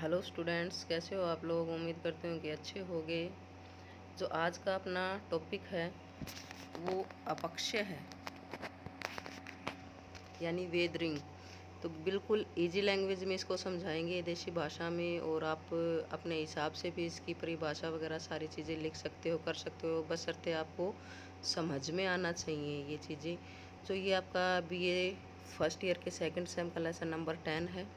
Hello students, कैसे हो आप लोग। उम्मीद करते हूँ कि अच्छे होंगे। जो आज का अपना टॉपिक है वो अपक्षय है, यानी वेदरिंग। तो बिल्कुल इजी लैंग्वेज में इसको समझाएंगे, देसी भाषा में, और आप अपने हिसाब से भी इसकी परिभाषा वगैरह सारी चीज़ें लिख सकते हो, कर सकते हो, बशर्ते आपको समझ में आना चाहिए ये चीज़ें। तो ये आपका बीए फर्स्ट ईयर के सेकंड सेम का लेसन नंबर 10 है।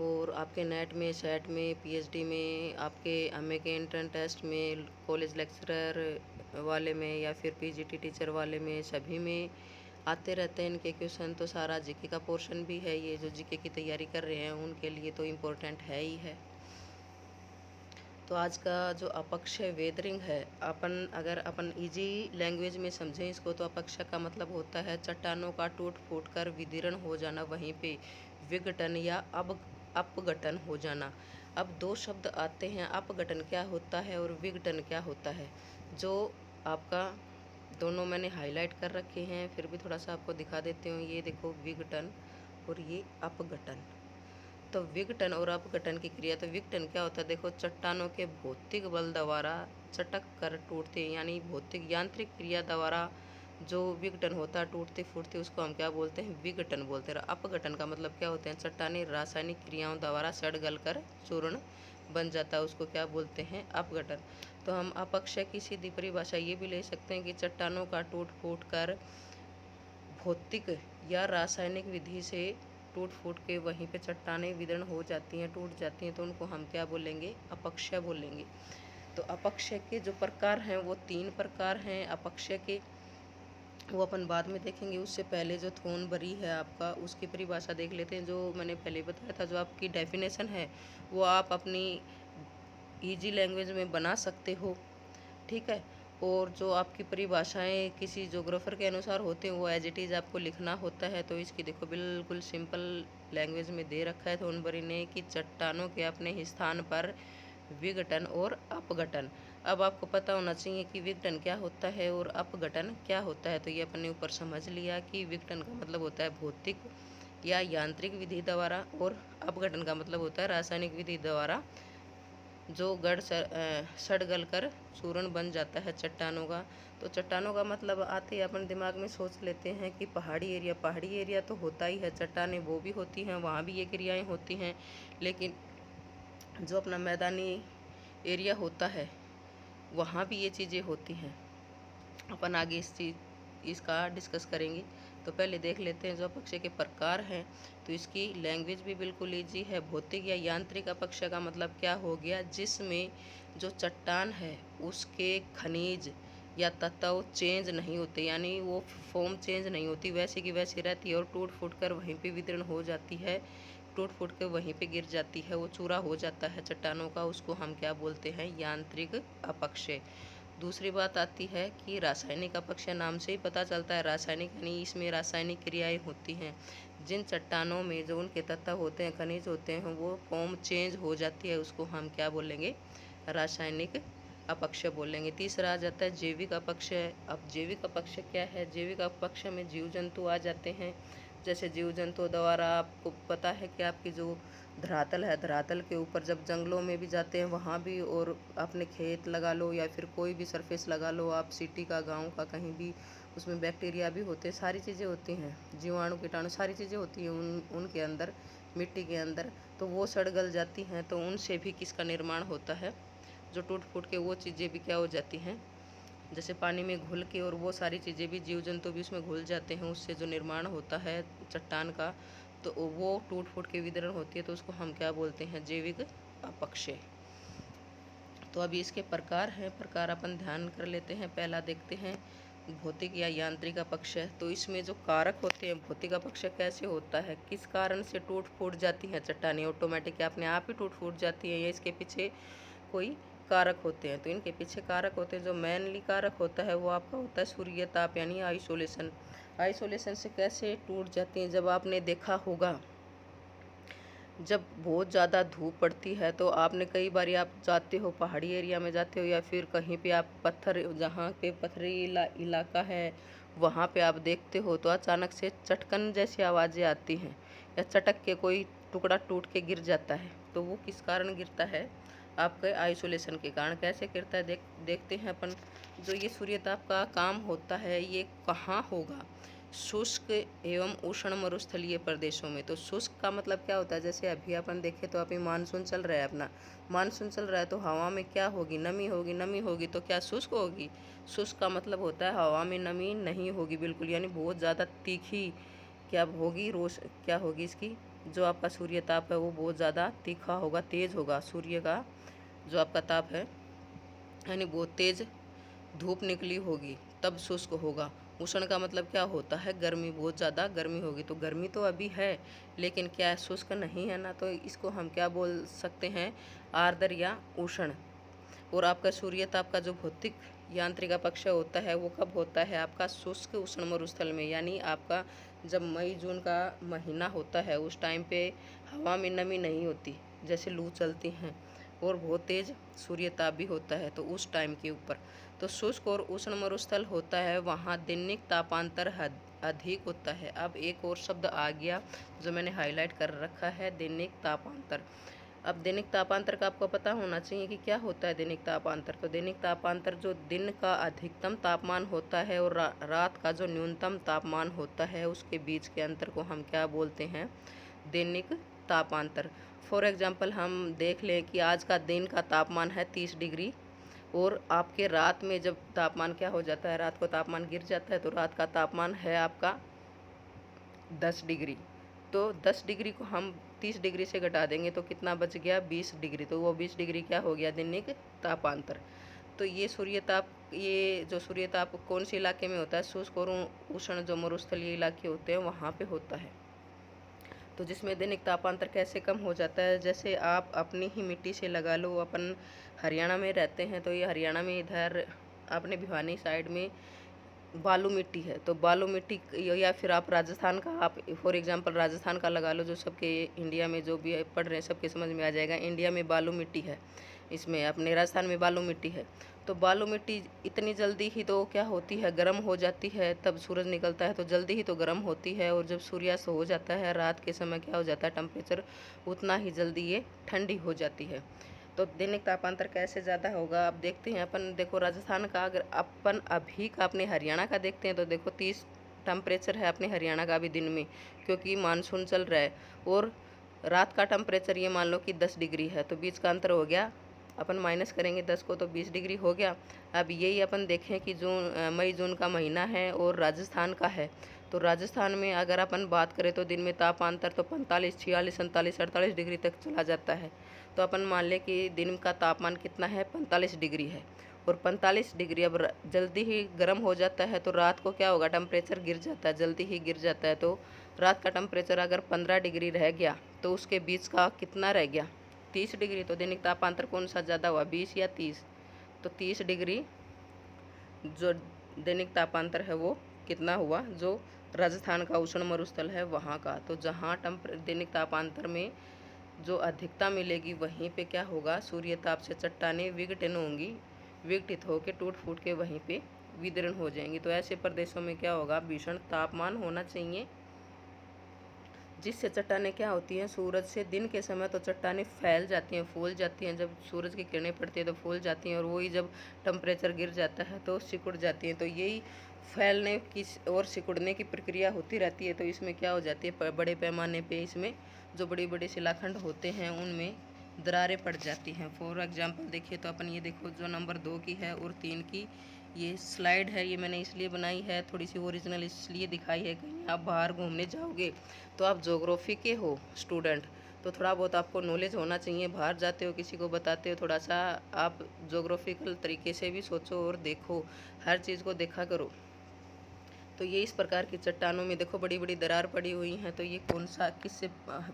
और आपके नेट में, सेट में, पीएचडी में, आपके एमए के एंट्रेंस टेस्ट में, कॉलेज लेक्चरर वाले में या फिर पीजीटी टीचर वाले में, सभी में आते रहते हैं इनके क्वेश्चन। तो सारा जीके का पोर्शन भी है, ये जो जीके की तैयारी कर रहे हैं उनके लिए तो इम्पोर्टेंट है ही है। तो आज का जो अपक्षय वेदरिंग है, अगर अपन इजी लैंग्वेज में समझें इसको, तो अपक्षय का मतलब होता है चट्टानों का टूट फूट कर विदीर्ण हो जाना, वहीं पे विघटन या अपघटन हो जाना। अब दो शब्द आते हैं, अपघटन क्या होता है और विघटन क्या होता है। जो आपका दोनों मैंने हाईलाइट कर रखे हैं, फिर भी थोड़ा सा आपको दिखा देती हूँ। ये देखो विघटन और ये अपघटन। तो विघटन और अपघटन की क्रिया, तो विघटन क्या होता है, देखो चट्टानों के भौतिक बल द्वारा चटक कर टूटते, यानी भौतिक यांत्रिक क्रिया द्वारा जो विघटन होता है, टूटते फूटते, उसको हम क्या बोलते हैं, विघटन बोलते हैं। अपघटन का मतलब क्या होते हैं, चट्टानी रासायनिक क्रियाओं द्वारा सड़ गल कर चूर्ण बन जाता है, उसको क्या बोलते हैं, अपघटन। तो हम अपक्षय की सीधी परिभाषा ये भी ले सकते हैं कि चट्टानों का टूट फूट कर भौतिक या रासायनिक विधि से टूट फूट के वहीं पे चट्टानें विदीर्ण हो जाती हैं, टूट जाती हैं, तो उनको हम क्या बोलेंगे, अपक्षय बोलेंगे। तो अपक्षय के जो प्रकार हैं वो 3 प्रकार हैं अपक्षय के, वो अपन बाद में देखेंगे। उससे पहले जो थोन बरी है आपका, उसकी परिभाषा देख लेते हैं। जो मैंने पहले बताया था, जो आपकी डेफिनेशन है वो आप अपनी इजी लैंग्वेज में बना सकते हो, ठीक है। और जो आपकी परिभाषाएं किसी जोग्राफर के अनुसार होते हैं वो एज इट इज़ आपको लिखना होता है। तो इसकी देखो बिल्कुल सिंपल लैंग्वेज में दे रखा है थोनबरी ने कि चट्टानों के अपने स्थान पर विघटन और अपघटन। अब आपको पता होना चाहिए कि विघटन क्या होता है और अपघटन क्या होता है। तो ये अपने ऊपर समझ लिया कि विघटन का मतलब होता है भौतिक या यांत्रिक विधि द्वारा, और अपघटन का मतलब होता है रासायनिक विधि द्वारा जो सड़ गल कर चूर्ण बन जाता है चट्टानों का। तो चट्टानों का मतलब आते ही अपन दिमाग में सोच लेते हैं कि पहाड़ी एरिया तो होता ही है, चट्टानें वो भी होती हैं, वहाँ भी ये क्रियाएं होती हैं। लेकिन जो अपना मैदानी एरिया होता है वहाँ भी ये चीज़ें होती हैं। अपन आगे इसका डिस्कस करेंगे। तो पहले देख लेते हैं जो अपक्षय के प्रकार हैं। तो इसकी लैंग्वेज भी बिल्कुल ईजी है। भौतिक या यांत्रिक अपक्षय का मतलब क्या हो गया, जिसमें जो चट्टान है उसके खनिज या तत्व चेंज नहीं होते, यानी वो फॉर्म चेंज नहीं होती, वैसी की वैसी रहती है और टूट फूट कर वहीं पे विदीर्ण हो जाती है, टूट फूट के वहीं पे गिर जाती है, वो चूरा हो जाता है चट्टानों का, उसको हम क्या बोलते हैं, यांत्रिक अपक्षय। दूसरी बात आती है कि रासायनिक अपक्षय, नाम से ही पता चलता है रासायनिक, यानी इसमें रासायनिक क्रियाएं होती हैं। जिन चट्टानों में जो उनके तत्व होते हैं, खनिज होते हैं, वो फॉर्म चेंज हो जाती है, उसको हम क्या बोलेंगे, रासायनिक अपक्षय बोलेंगे। तीसरा आ जाता है जैविक अपक्षय। अब जैविक अपक्षय क्या है, जैविक अपक्षय में जीव जंतु आ जाते हैं। जैसे जीव जंतु द्वारा, आपको पता है कि आपकी जो धरातल है, धरातल के ऊपर जब जंगलों में भी जाते हैं वहाँ भी, और अपने खेत लगा लो या फिर कोई भी सरफेस लगा लो आप, सिटी का, गांव का, कहीं भी, उसमें बैक्टीरिया भी होते हैं, सारी चीज़ें होती हैं, जीवाणु कीटाणु सारी चीज़ें होती हैं उनके अंदर, मिट्टी के अंदर। तो वो सड़ गल जाती हैं, तो उनसे भी किसका निर्माण होता है, जो टूट फूट के वो चीज़ें भी क्या हो जाती हैं, जैसे पानी में घुल के, और वो सारी चीज़ें भी, जीव जंतु भी उसमें घुल जाते हैं, उससे जो निर्माण होता है चट्टान का, तो वो टूट फूट के विदरण होती है, तो उसको हम क्या बोलते हैं, जैविक अपक्षय। तो अभी इसके प्रकार हैं, प्रकार अपन ध्यान कर लेते हैं। पहला देखते हैं भौतिक या यांत्रिक अपक्षय। तो इसमें जो कारक होते हैं, भौतिक अपक्षय कैसे होता है, किस कारण से टूट फूट जाती हैं चट्टानें, ऑटोमेटिक अपने आप ही टूट फूट जाती हैं, या इसके पीछे कोई कारक होते हैं। तो इनके पीछे कारक होते हैं। जो मेनली कारक होता है वो आपका होता है सूर्य ताप, यानी आइसोलेशन। आइसोलेशन से कैसे टूट जाती हैं, जब आपने देखा होगा जब बहुत ज़्यादा धूप पड़ती है, तो आपने कई बार आप जाते हो, पहाड़ी एरिया में जाते हो, या फिर कहीं पे आप पत्थर, जहाँ पे पथरीला इलाका है वहाँ पे आप देखते हो, तो अचानक से चटकन जैसी आवाज़ें आती हैं, या चटक के कोई टुकड़ा टूट के गिर जाता है, तो वो किस कारण गिरता है? आपके आइसोलेशन के कारण। कैसे गिरता है देखते हैं अपन। जो ये सूर्यताप का काम होता है ये कहाँ होगा? शुष्क एवं उष्ण मरुस्थलीय प्रदेशों में। तो शुष्क का मतलब क्या होता है? जैसे अभी अपन देखें तो अभी मानसून चल रहा है, अपना मानसून चल रहा है, तो हवा में क्या होगी? नमी होगी। नमी होगी तो क्या शुष्क होगी? शुष्क का मतलब होता है हवा में नमी नहीं होगी बिल्कुल, यानी बहुत ज़्यादा तीखी क्या होगी? क्या होगी इसकी? जो आपका सूर्यताप है वो बहुत ज़्यादा तीखा होगा, तेज होगा। सूर्य का जो आपका ताप है यानी बहुत तेज धूप निकली होगी, तब शुष्क होगा। उष्ण का मतलब क्या होता है? गर्मी, बहुत ज़्यादा गर्मी होगी। तो गर्मी तो अभी है, लेकिन क्या शुष्क नहीं है ना, तो इसको हम क्या बोल सकते हैं? आर्द्र या उष्ण। और आपका सूर्यताप का जो भौतिक यांत्रिक पक्ष होता है वो कब होता है? आपका शुष्क उष्ण मरुस्थल में, यानी आपका जब मई जून का महीना होता है उस टाइम पे हवा में नमी नहीं होती, जैसे लू चलती हैं, और बहुत तेज सूर्यताप भी होता है, तो उस टाइम के ऊपर। तो शुष्क और उष्ण मरुस्थल होता है, वहाँ दैनिक तापांतर अधिक होता है। अब एक और शब्द आ गया जो मैंने हाईलाइट कर रखा है, दैनिक तापांतर। अब दैनिक तापांतर का आपको पता होना चाहिए कि क्या होता है दैनिक तापांतर। तो दैनिक तापांतर जो दिन का अधिकतम तापमान होता है और रात का जो न्यूनतम तापमान होता है, उसके बीच के अंतर को हम क्या बोलते हैं? दैनिक तापांतर। फॉर एग्जांपल हम देख लें कि आज का दिन का तापमान है 30 डिग्री, और आपके रात में जब तापमान क्या हो जाता है? रात को तापमान गिर जाता है, तो रात का तापमान है आपका 10 डिग्री। तो 10 डिग्री को हम 30 डिग्री से घटा देंगे तो कितना बच गया? 20 डिग्री। तो वो 20 डिग्री क्या हो गया? दैनिक तापांतर। तो ये सूर्यताप, ये जो सूर्यताप कौन से इलाके में होता है? शुष्क और उष्ण जो मरुस्थलीय इलाके होते हैं वहाँ पे होता है। तो जिसमें दैनिक तापांतर कैसे कम हो जाता है? जैसे आप अपनी ही मिट्टी से लगा लो, अपन हरियाणा में रहते हैं, तो ये हरियाणा में इधर अपने भिवानी साइड में बालू मिट्टी है, तो बालू मिट्टी, या फिर आप राजस्थान का, आप फॉर एग्जांपल राजस्थान का लगा लो, जो सबके इंडिया में जो भी पढ़ रहे हैं सबके समझ में आ जाएगा। इंडिया में बालू मिट्टी है, इसमें अपने राजस्थान में बालू मिट्टी है। तो बालू मिट्टी इतनी जल्दी ही तो क्या होती है? गर्म हो जाती है। तब सूरज निकलता है तो जल्दी ही तो गर्म होती है, और जब सूर्यास्त हो जाता है रात के समय क्या हो जाता है? टेम्परेचर उतना ही जल्दी ये ठंडी हो जाती है। तो दैनिक तापांतर कैसे ज़्यादा होगा? अब देखते हैं अपन। देखो राजस्थान का, अगर अपन अभी का अपने हरियाणा का देखते हैं तो देखो 30 टेम्परेचर है अपने हरियाणा का अभी दिन में, क्योंकि मानसून चल रहा है। और रात का टेम्परेचर ये मान लो कि 10 डिग्री है, तो बीच का अंतर हो गया, अपन माइनस करेंगे 10 को तो 20 डिग्री हो गया। अब यही अपन देखें कि मई जून का महीना है और राजस्थान का है, तो राजस्थान में अगर अपन बात करें तो दिन में तापांतर तो 45, 46, 47, 48 डिग्री तक चला जाता है। तो अपन मान लें कि दिन का तापमान कितना है? 45 डिग्री है, और 45 डिग्री अब जल्दी ही गर्म हो जाता है, तो रात को क्या होगा? टेम्परेचर गिर जाता है, जल्दी ही गिर जाता है। तो रात का टेम्परेचर अगर 15 डिग्री रह गया तो उसके बीच का कितना रह गया? 30 डिग्री। तो दैनिक तापांतर कौन सा ज़्यादा हुआ? 20 या 30? तो 30 डिग्री जो दैनिक तापांतर है वो कितना हुआ? जो राजस्थान का उष्ण मरुस्थल है वहाँ का। तो जहाँ दैनिक तापांतर में जो अधिकता मिलेगी वहीं पे क्या होगा? सूर्यताप से चट्टानें विघटन होंगी, विघटित होकर टूट फूट के वहीं पे विदीर्ण हो जाएंगी। तो ऐसे प्रदेशों में क्या होगा? भीषण तापमान होना चाहिए, जिससे चट्टानें क्या होती हैं? सूरज से दिन के समय तो चट्टानें फैल जाती हैं, फूल जाती हैं, जब सूरज की किरणें पड़ती है तो फूल जाती हैं, और वही जब टेम्परेचर गिर जाता है तो सिकुड़ जाती हैं। तो यही फैलने की और सिकुड़ने की प्रक्रिया होती रहती है। तो इसमें क्या हो जाती है? बड़े पैमाने पे इसमें जो बड़े बड़े शिलाखंड होते हैं उनमें दरारें पड़ जाती हैं। फॉर एग्जांपल देखिए तो अपन ये देखो, जो नंबर 2 की है और 3 की ये स्लाइड है, ये मैंने इसलिए बनाई है, थोड़ी सी ओरिजिनल इसलिए दिखाई है, कहीं आप बाहर घूमने जाओगे तो आप ज्योग्राफी के हो स्टूडेंट, तो थोड़ा बहुत आपको नॉलेज होना चाहिए। बाहर जाते हो, किसी को बताते हो, थोड़ा सा आप ज्योग्राफिकल तरीके से भी सोचो और देखो, हर चीज़ को देखा करो। तो ये इस प्रकार की चट्टानों में देखो बड़ी बड़ी दरार पड़ी हुई हैं। तो ये कौन सा, किससे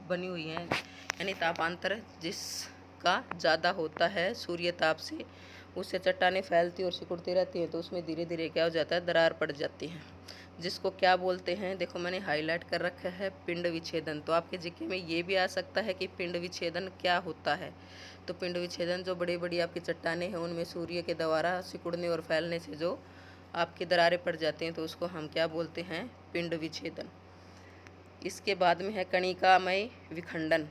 बनी हुई है? यानी तापांतर जिसका ज़्यादा होता है सूर्य ताप से, उससे चट्टानें फैलती और सिकुड़ती रहती हैं, तो उसमें धीरे धीरे क्या हो जाता है? दरार पड़ जाती हैं, जिसको क्या बोलते हैं? देखो मैंने हाईलाइट कर रखा है, पिंड विच्छेदन। तो आपके जीके में ये भी आ सकता है कि पिंड विच्छेदन क्या होता है। तो पिंड विच्छेदन, जो बड़ी बड़ी आपकी चट्टानें हैं उनमें सूर्य के द्वारा सिकुड़ने और फैलने से जो आपकी दरारें पड़ जाती हैं, तो उसको हम क्या बोलते हैं? पिंड विच्छेदन। इसके बाद में है कणिकामय विखंडन।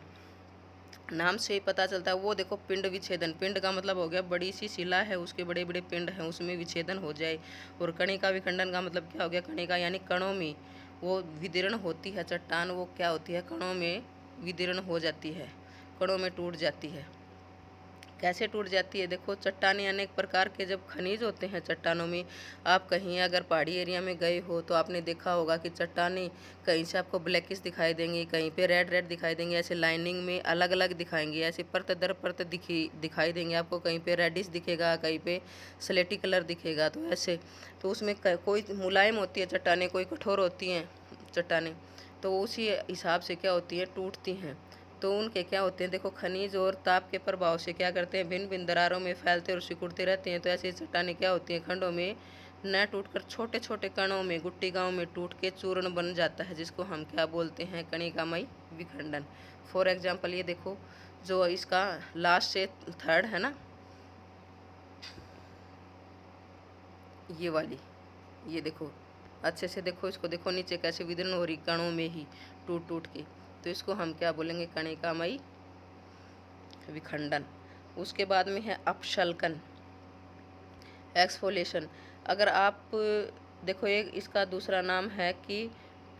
नाम से ही पता चलता है, वो देखो पिंड विच्छेदन। पिंड का मतलब हो गया बड़ी सी शिला है, उसके बड़े बड़े पिंड हैं, उसमें विच्छेदन हो जाए। और कणिका विखंडन का मतलब क्या हो गया, कणिका यानी कणों में वो विदीर्ण होती है चट्टान, वो क्या होती है, कणों में विदीर्ण हो जाती है, कणों में टूट जाती है। कैसे टूट जाती है, देखो चट्टानें अनेक प्रकार के जब खनिज होते हैं चट्टानों में। आप कहीं अगर पहाड़ी एरिया में गए हो तो आपने देखा होगा कि चट्टानें कहीं से आपको ब्लैकिश दिखाई देंगी, कहीं पे रेड रेड दिखाई देंगे, ऐसे लाइनिंग में अलग अलग दिखाएंगे, ऐसे परत दर परत दिखाई देंगे आपको। कहीं पे रेडिश दिखेगा, कहीं पे स्लेटी कलर दिखेगा। तो ऐसे तो उसमें कोई मुलायम होती है चट्टानें, कोई कठोर होती हैं चट्टानें। तो उसी हिसाब से क्या होती हैं, टूटती हैं। तो उनके क्या होते हैं, देखो खनिज और ताप के प्रभाव से क्या करते हैं, भिन्न भिन्न दरारों में फैलते और सिकुड़ते रहते हैं। तो ऐसी चट्टानें क्या होती हैं, खंडों में न टूटकर छोटे छोटे कणों में, गुट्टी गाँव में टूट के चूर्ण बन जाता है, जिसको हम क्या बोलते हैं, कणिकामय विखंडन। फॉर एग्जाम्पल ये देखो, जो इसका लास्ट से थर्ड है ना, ये वाली, ये देखो अच्छे से देखो, इसको देखो नीचे कैसे विदीर्ण हो रही, कणों में ही टूट टूट के। तो इसको हम क्या बोलेंगे, कणिकामयी विखंडन। उसके बाद में है अपशल्कन, एक्सफोलेशन। अगर आप देखो, एक इसका दूसरा नाम है कि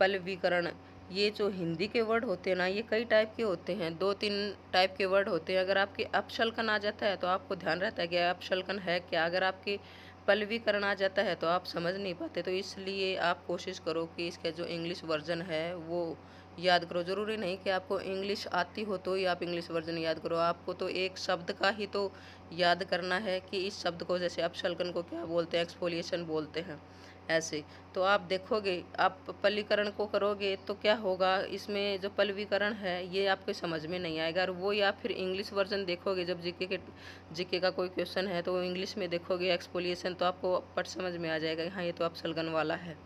पल्लवीकरण। ये जो हिंदी के वर्ड होते हैं ना, ये कई टाइप के होते हैं, 2-3 टाइप के वर्ड होते हैं। अगर आपके अपशल्कन आ जाता है तो आपको ध्यान रहता है कि अपशल्कन है क्या। अगर आपके पल्लवीकरण आ जाता है तो आप समझ नहीं पाते। तो इसलिए आप कोशिश करो कि इसका जो इंग्लिश वर्जन है वो याद करो। ज़रूरी नहीं कि आपको इंग्लिश आती हो तो ही आप इंग्लिश वर्जन याद करो, आपको तो एक शब्द का ही तो याद करना है कि इस शब्द को, जैसे अपशल्कन को क्या बोलते हैं, एक्सफोलिएशन बोलते हैं ऐसे। तो आप देखोगे, आप पल्लीकरण को करोगे तो क्या होगा, इसमें जो पल्लवीकरण है ये आपको समझ में नहीं आएगा। और वो या फिर इंग्लिश वर्जन देखोगे, जब जीके का कोई क्वेश्चन है तो इंग्लिश में देखोगे एक्सफोलिएशन, तो आपको पट समझ में आ जाएगा, हाँ ये तो अपशल्कन वाला है।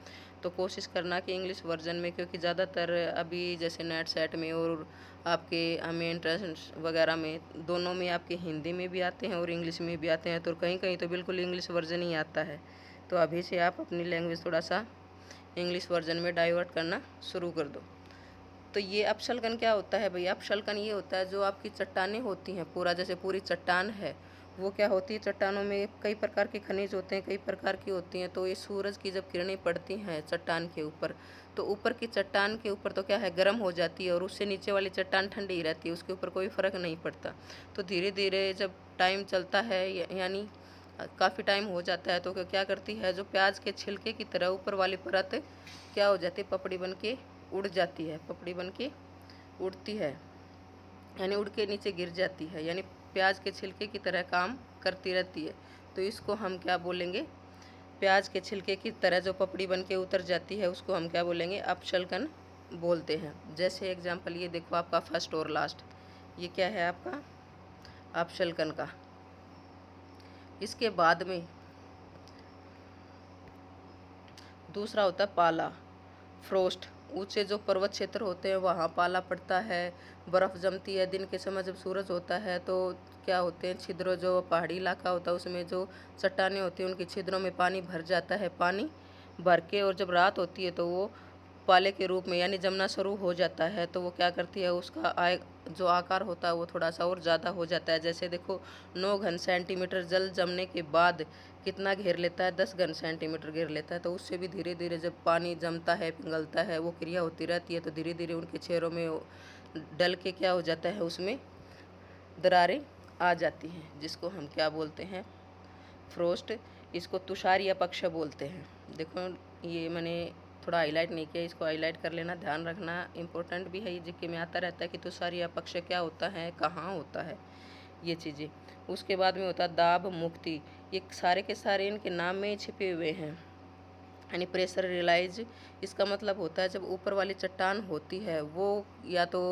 तो कोशिश करना कि इंग्लिश वर्जन में, क्योंकि ज़्यादातर अभी जैसे नेट सेट में और आपके हमें एंट्रेंस वगैरह में, दोनों में आपके हिंदी में भी आते हैं और इंग्लिश में भी आते हैं। तो कहीं कहीं तो बिल्कुल इंग्लिश वर्जन ही आता है। तो अभी से आप अपनी लैंग्वेज थोड़ा सा इंग्लिश वर्जन में डाइवर्ट करना शुरू कर दो। तो ये अपशल्कन क्या होता है भाई, अपशल्कन ये होता है जो आपकी चट्टानें होती हैं, पूरा जैसे पूरी चट्टान है, वो क्या होती है, चट्टानों में कई प्रकार के खनिज होते हैं, कई प्रकार की होती हैं। तो ये सूरज की जब किरणें पड़ती हैं चट्टान के ऊपर, तो ऊपर की चट्टान के ऊपर तो क्या है, गर्म हो जाती है, और उससे नीचे वाली चट्टान ठंडी ही रहती है, उसके ऊपर कोई फ़र्क नहीं पड़ता। तो धीरे धीरे जब टाइम चलता है, यानी काफ़ी टाइम हो जाता है, तो क्या करती है, जो प्याज के छिलके की तरह ऊपर वाली परत क्या हो जाती है, पपड़ी बन के उड़ जाती है, पपड़ी बन के उड़ती है, यानी उड़ के नीचे गिर जाती है, यानी प्याज के छिलके की तरह काम करती रहती है। तो इसको हम क्या बोलेंगे, प्याज के छिलके की तरह जो पपड़ी बन के उतर जाती है, उसको हम क्या बोलेंगे, अपशल्कन बोलते हैं। जैसे एग्जाम्पल ये देखो, आपका फर्स्ट और लास्ट, ये क्या है आपका अपशल्कन का। इसके बाद में दूसरा होता है पाला, फ्रोस्ट। ऊंचे जो पर्वत क्षेत्र होते हैं वहाँ पाला पड़ता है, बर्फ़ जमती है। दिन के समय जब सूरज होता है तो क्या होते हैं, छिद्रों, जो पहाड़ी इलाका होता है उसमें जो चट्टानें होती हैं उनके छिद्रों में पानी भर जाता है, पानी भर के, और जब रात होती है तो वो पाले के रूप में यानी जमना शुरू हो जाता है। तो वो क्या करती है, उसका जो आकार होता है वो थोड़ा सा और ज़्यादा हो जाता है। जैसे देखो 9 घन सेंटीमीटर जल जमने के बाद कितना घेर लेता है, 10 घन सेंटीमीटर घेर लेता है। तो उससे भी धीरे धीरे जब पानी जमता है, पिघलता है, वो क्रिया होती रहती है, तो धीरे धीरे उनके चेहरों में डल के क्या हो जाता है, उसमें दरारें आ जाती हैं, जिसको हम क्या बोलते हैं, फ्रोस्ट। इसको तुषार या पक्ष बोलते हैं। देखो ये मैंने थोड़ा हाईलाइट नहीं किया, इसको हाईलाइट कर लेना, ध्यान रखना, इम्पोर्टेंट भी है, ये जीके में आता रहता है कि तुषार या पक्ष क्या होता है, कहाँ होता है, ये चीज़ें। उसके बाद में होता है दाब मुक्ति। ये सारे के सारे इनके नाम में ही छिपे हुए हैं। यानी प्रेशर रिलाइज, इसका मतलब होता है जब ऊपर वाली चट्टान होती है वो या तो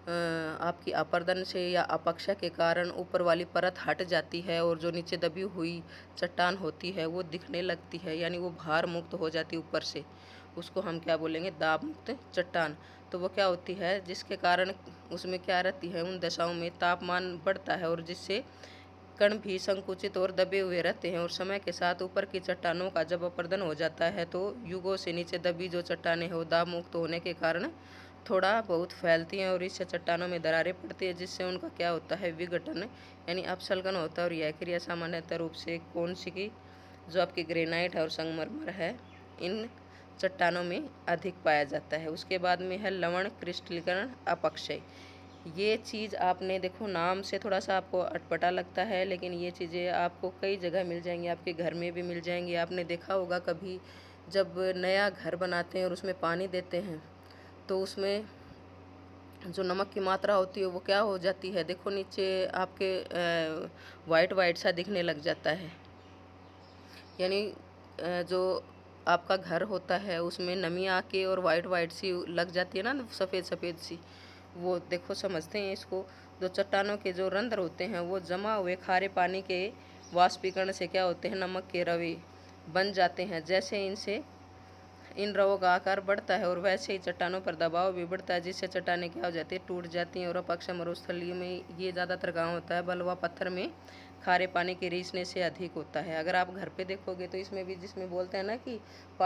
आपकी अपर्दन से या अपक्षा के कारण ऊपर वाली परत हट जाती है, और जो नीचे दबी हुई चट्टान होती है वो दिखने लगती है, यानी वो भार मुक्त हो जाती है ऊपर से। उसको हम क्या बोलेंगे, दाब मुक्त चट्टान। तो वो क्या होती है, जिसके कारण उसमें क्या रहती है, उन दशाओं में तापमान बढ़ता है, और जिससे कण भी संकुचित और दबे हुए रहते हैं। और समय के साथ ऊपर की चट्टानों का जब अपरदन हो जाता है तो युगों से नीचे दबी जो चट्टानें हैं वो दाब मुक्त होने के कारण थोड़ा बहुत फैलती हैं और इससे चट्टानों में दरारें पड़ती है, जिससे उनका क्या होता है, विघटन यानी अपसल्गन होता है। और यह क्रिया सामान्यतः रूप से कौन सी की, जो आपकी ग्रेनाइट है और संगमरमर है, इन चट्टानों में अधिक पाया जाता है। उसके बाद में है लवण क्रिस्टलीकरण अपक्षय। ये चीज़ आपने देखो नाम से थोड़ा सा आपको अटपटा लगता है, लेकिन ये चीज़ें आपको कई जगह मिल जाएंगी, आपके घर में भी मिल जाएंगी। आपने देखा होगा कभी जब नया घर बनाते हैं और उसमें पानी देते हैं तो उसमें जो नमक की मात्रा होती है वो क्या हो जाती है, देखो नीचे आपके वाइट वाइट सा दिखने लग जाता है। यानी जो आपका घर होता है उसमें नमी आके और वाइट वाइट सी लग जाती है ना, सफ़ेद सफ़ेद सी, वो देखो समझते हैं इसको। जो चट्टानों के जो रंध्र होते हैं वो जमा हुए खारे पानी के वाष्पीकरण से क्या होते हैं, नमक के रवे बन जाते हैं। जैसे इनसे इन रवों का आकार बढ़ता है और वैसे ही चट्टानों पर दबाव भी बढ़ता है, जिससे चट्टानें क्या हो जाती है, टूट जाती हैं। और अपक्ष मरुस्थलीय में ये ज़्यादातर कहाँ होता है, बलुआ पत्थर में खारे पानी के रिसने से अधिक होता है। अगर आप घर पे देखोगे तो इसमें भी, जिसमें बोलते हैं ना कि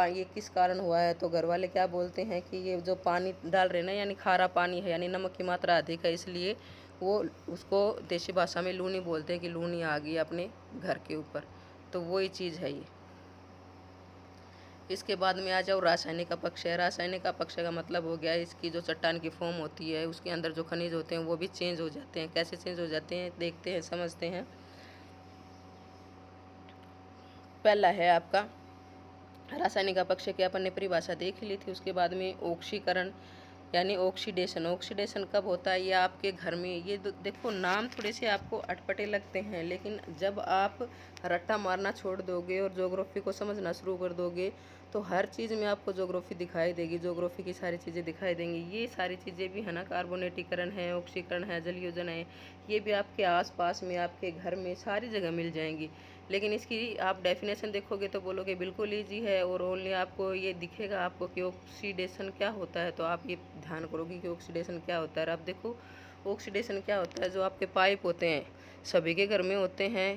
ये किस कारण हुआ है, तो घर वाले क्या बोलते हैं कि ये जो पानी डाल रहे हैं ना, यानी खारा पानी है, यानी नमक की मात्रा अधिक है, इसलिए वो उसको देसी भाषा में लूनी बोलते हैं कि लूनी आ गई अपने घर के ऊपर। तो वही चीज़ है ये। इसके बाद में आ जाओ रासायनिक अपक्षय। रासायनिक अपक्षय का मतलब हो गया इसकी जो चट्टान की फॉर्म होती है उसके अंदर जो खनिज होते हैं वो भी चेंज हो जाते हैं। कैसे चेंज हो जाते हैं देखते हैं, समझते हैं। पहला है आपका रासायनिक अपक्षय की अपन ने परिभाषा देख ली थी। उसके बाद में ऑक्सीकरण यानी ऑक्सीडेशन। ऑक्सीडेशन कब होता है, ये आपके घर में, ये देखो नाम थोड़े से आपको अटपटे लगते हैं, लेकिन जब आप रट्टा मारना छोड़ दोगे और ज्योग्राफी को समझना शुरू कर दोगे तो हर चीज़ में आपको ज्योग्राफी दिखाई देगी, ज्योग्राफी की सारी चीज़ें दिखाई देंगी। ये सारी चीज़ें भी है ना, कार्बोनेटीकरण है, ऑक्सीकरण है, जलयोजन है, ये भी आपके आसपास में, आपके घर में सारी जगह मिल जाएंगी। लेकिन इसकी आप डेफिनेशन देखोगे तो बोलोगे बिल्कुल ईजी है और ओनली आपको ये दिखेगा आपको कि ऑक्सीडेशन क्या होता है। तो आप ये ध्यान करोगे कि ऑक्सीडेशन क्या होता है। अब देखो ऑक्सीडेशन क्या होता है, जो आपके पाइप होते हैं सभी के घर में होते हैं,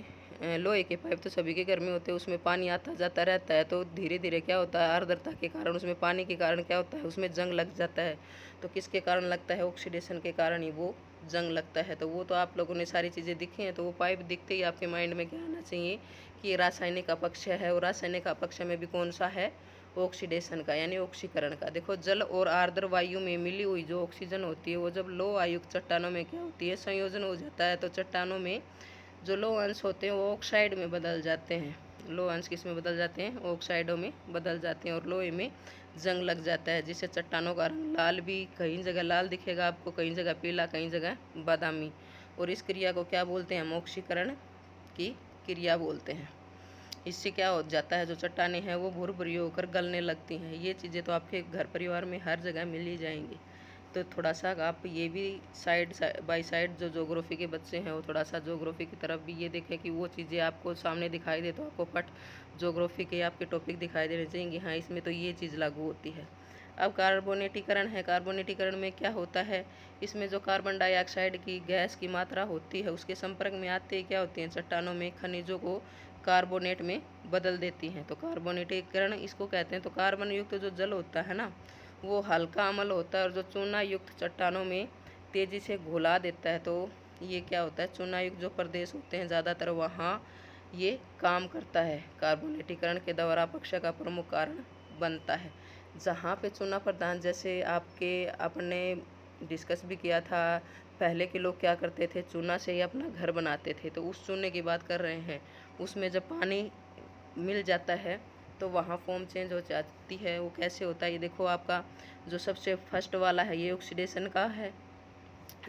लोहे के पाइप तो सभी के घर में होते हैं, उसमें पानी आता जाता रहता है। तो धीरे धीरे क्या होता है, आर्द्रता के कारण, उसमें पानी के कारण क्या होता है, उसमें जंग लग जाता है। तो किसके कारण लगता है, ऑक्सीडेशन के कारण ही वो जंग लगता है। तो वो तो आप लोगों ने सारी चीज़ें दिखी हैं, तो वो पाइप दिखते ही आपके माइंड में क्या आना चाहिए कि ये रासायनिक अपक्षय है। और रासायनिक अपक्षय में भी कौन सा है, ऑक्सीडेशन का यानी ऑक्सीकरण का। देखो जल और आर्द्र वायु में मिली हुई जो ऑक्सीजन होती है वो जब लो आयुक्त चट्टानों में क्या होती है, संयोजन हो जाता है। तो चट्टानों में जो लो अंश होते हैं वो ऑक्साइड में बदल जाते हैं। लो अंश किस में बदल जाते हैं, ऑक्साइडों में बदल जाते हैं और लोहे में जंग लग जाता है, जिससे चट्टानों का रंग लाल भी, कहीं जगह लाल दिखेगा आपको, कहीं जगह पीला, कहीं जगह बादामी। और इस क्रिया को क्या बोलते हैं, हम ऑक्सीकरण की क्रिया बोलते हैं। इससे क्या हो जाता है, जो चट्टानें हैं वो भुरभुरी होकर गलने लगती हैं। ये चीज़ें तो आपके घर परिवार में हर जगह मिल ही जाएंगी। तो थोड़ा सा आप ये भी साइड बाई साइड जो ज्योग्राफी के बच्चे हैं वो थोड़ा सा ज्योग्राफी की तरफ भी ये देखें कि वो चीज़ें आपको सामने दिखाई दे तो आपको फट ज्योग्राफी के आपके टॉपिक दिखाई देने चाहिए कि हाँ इसमें तो ये चीज़ लागू होती है। अब कार्बोनेटीकरण है। कार्बोनेटीकरण में क्या होता है, इसमें जो कार्बन डाइऑक्साइड की गैस की मात्रा होती है उसके संपर्क में आते ही क्या होती हैं, चट्टानों में खनिजों को कार्बोनेट में बदल देती हैं। तो कार्बोनेटीकरण इसको कहते हैं। तो कार्बन युक्त जो जल होता है ना वो हल्का अम्ल होता है और जो चूना युक्त चट्टानों में तेज़ी से घुला देता है। तो ये क्या होता है, चूना युक्त जो प्रदेश होते हैं ज़्यादातर वहाँ ये काम करता है, कार्बोनेटीकरण के द्वारा अपक्षय का प्रमुख कारण बनता है। जहाँ पे चूना प्रधान, जैसे आपके अपने डिस्कस भी किया था, पहले के लोग क्या करते थे, चूना से ही अपना घर बनाते थे। तो उस चूने की बात कर रहे हैं, उसमें जब पानी मिल जाता है तो वहाँ फॉर्म चेंज हो जाती है। वो कैसे होता है, ये देखो आपका जो सबसे फर्स्ट वाला है ये ऑक्सीडेशन का है।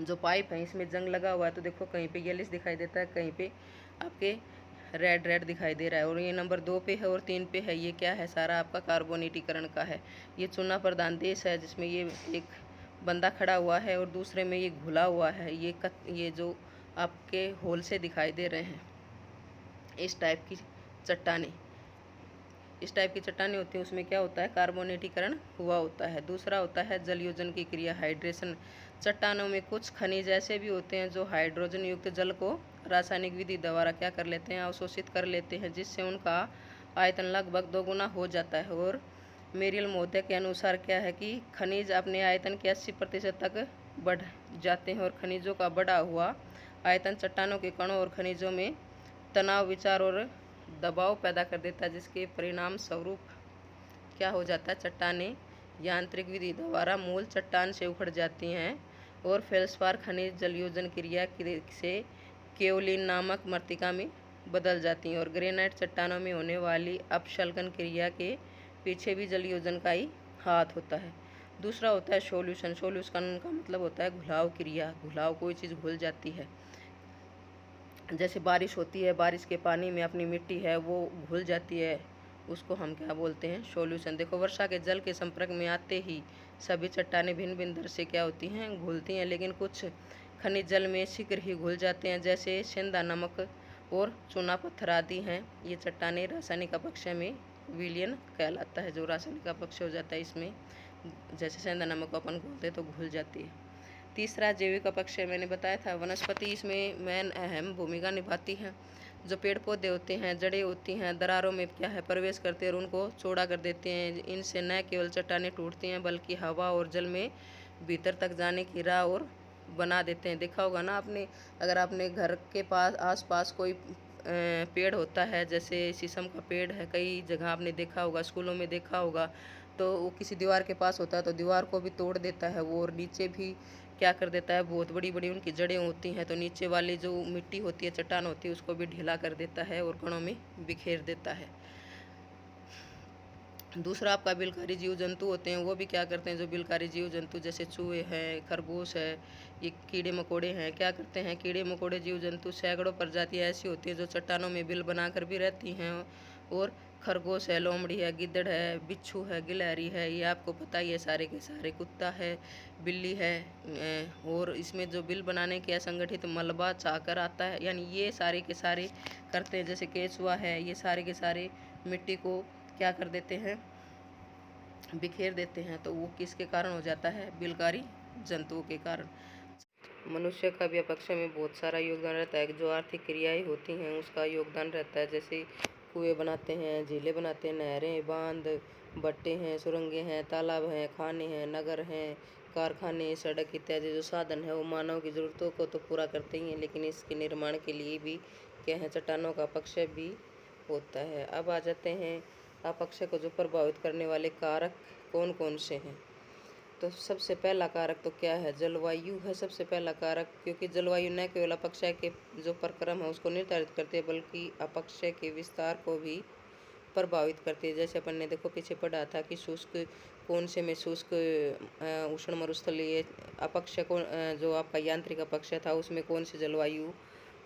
जो पाइप है इसमें जंग लगा हुआ है, तो देखो कहीं पे येलिस दिखाई देता है, कहीं पे आपके रेड रेड दिखाई दे रहा है। और ये नंबर 2 पे है और 3 पे है, ये क्या है, सारा आपका कार्बोनेटीकरण का है। ये चूना प्रधान देश है जिसमें ये एक बंदा खड़ा हुआ है और दूसरे में ये घुला हुआ है। ये जो आपके होल से दिखाई दे रहे हैं इस टाइप की चट्टानें, इस टाइप की चट्टानें होती हैं, उसमें क्या होता है, कार्बोनेटीकरण हुआ होता है। दूसरा होता है जलयोजन की क्रिया, हाइड्रेशन। चट्टानों में कुछ खनिज ऐसे भी होते हैं जो हाइड्रोजन युक्त जल को रासायनिक विधि द्वारा क्या कर लेते हैं, अवशोषित कर लेते हैं, जिससे उनका आयतन लगभग 2 गुना हो जाता है। और मेरियल महोदय के अनुसार क्या है कि खनिज अपने आयतन के 80% तक बढ़ जाते हैं और खनिजों का बढ़ा हुआ आयतन चट्टानों के कणों और खनिजों में तनाव, विचार और दबाव पैदा कर देता है, जिसके परिणाम स्वरूप क्या हो जाता है, चट्टानें यांत्रिक विधि द्वारा मूल चट्टान से उखड़ जाती हैं और फेल्सपार खनिज जलयोजन क्रिया से केओलिन नामक मृत्तिका में बदल जाती हैं और ग्रेनाइट चट्टानों में होने वाली अपशल्कन क्रिया के पीछे भी जलयोजन का ही हाथ होता है। दूसरा होता है सोल्यूशन। सोल्यूशन का मतलब होता है घुलाव क्रिया। घुलाव, कोई चीज़ घुल जाती है, जैसे बारिश होती है, बारिश के पानी में अपनी मिट्टी है वो घुल जाती है, उसको हम क्या बोलते हैं, सोल्यूशन। देखो, वर्षा के जल के संपर्क में आते ही सभी चट्टानें भिन्न भिन्न दर से क्या होती हैं, घुलती हैं, लेकिन कुछ खनिज जल में शीघ्र ही घुल जाते हैं, जैसे सेंधा नमक और चूना पत्थर आदि हैं। ये चट्टानें रासायनिक अपक्षय में विलयन कहलाता है। जो रासायनिक अपक्षय हो जाता है इसमें, जैसे सेंधा नमक को अपन घोलते हैं तो घुल जाती है। तीसरा जैविक अपक्षय मैंने बताया था। वनस्पति इसमें मेन अहम भूमिका निभाती है। जो पेड़ पौधे होते हैं, जड़ें होती हैं, दरारों में क्या है प्रवेश करते हैं और उनको चौड़ा कर देते हैं। इनसे न केवल चट्टानें टूटती हैं बल्कि हवा और जल में भीतर तक जाने की राह और बना देते हैं। देखा होगा ना आपने, अगर आपने घर के पास आसपास कोई पेड़ होता है, जैसे शीशम का पेड़ है, कई जगह आपने देखा होगा, स्कूलों में देखा होगा, तो वो किसी दीवार के पास होता है तो दीवार को भी तोड़ देता है वो, और नीचे भी क्या कर देता है, बहुत बड़ी बड़ी उनकी जड़ें होती हैं, तो नीचे वाली जो मिट्टी होती है, चट्टान होती है, उसको भी ढीला कर देता है और कणों में बिखेर देता है। दूसरा आपका बिलकारी जीव जंतु होते हैं, वो भी क्या करते हैं, जो बिलकारी जीव जंतु जैसे चूहे हैं, खरगोश है, ये कीड़े मकोड़े हैं, क्या करते हैं, कीड़े मकोड़े जीव जंतु सैकड़ों प्रजातियाँ ऐसी होती हैं जो चट्टानों में बिल बनाकर भी रहती हैं। और खरगोश है, लोमड़ी है, गिद्दड़ है, बिच्छू है, गिलहरी है, ये आपको पता ही है सारे के सारे, कुत्ता है, बिल्ली है, और इसमें जो बिल बनाने के असंगठित मलबा चाकर आता है, यानी ये सारे के सारे करते हैं। जैसे केचुआ है, ये सारे के सारे मिट्टी को क्या कर देते हैं, बिखेर देते हैं, तो वो किसके कारण हो जाता है, बिलकारी जंतुओं के कारण। मनुष्य का भी अपक्षय में बहुत सारा योगदान रहता है। जो आर्थिक क्रियाएं होती हैं उसका योगदान रहता है, जैसे कुएं बनाते हैं, झीलें बनाते हैं, नहरें, बांध, भट्टे हैं, सुरंगें हैं, तालाब हैं, खाने हैं, नगर हैं, कारखाने, सड़क इत्यादि जो साधन है वो मानव की ज़रूरतों को तो पूरा करते ही हैं, लेकिन इसके निर्माण के लिए भी क्या है, चट्टानों का अपक्षय भी होता है। अब आ जाते हैं अपक्षय को जो प्रभावित करने वाले कारक कौन कौन से हैं। तो सबसे पहला कारक तो क्या है, जलवायु है सबसे पहला कारक, क्योंकि जलवायु न केवल अपक्षय के जो प्रक्रम है उसको निर्धारित करती है बल्कि अपक्षय के विस्तार को भी प्रभावित करती है। जैसे अपन ने देखो पीछे पढ़ा था कि शुष्क कौन से में शुष्क, उष्ण मरुस्थलीय अपक्षय को, जो आपका यांत्रिक अपक्षय था उसमें कौन सी जलवायु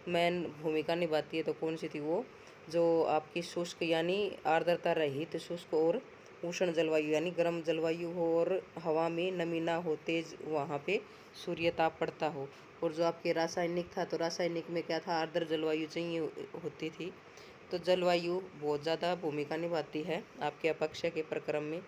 मेन भूमिका निभाती है, तो कौन सी थी वो, जो आपकी शुष्क यानी आर्द्रता रहित शुष्क और उष्ण जलवायु यानी गर्म जलवायु हो और हवा में नमी ना हो, तेज वहाँ पे सूर्य ताप पड़ता हो। और जो आपके रासायनिक था, तो रासायनिक में क्या था, आर्द्र जलवायु चाहिए होती थी। तो जलवायु बहुत ज़्यादा भूमिका निभाती है आपके अपक्षय के प्रक्रम में।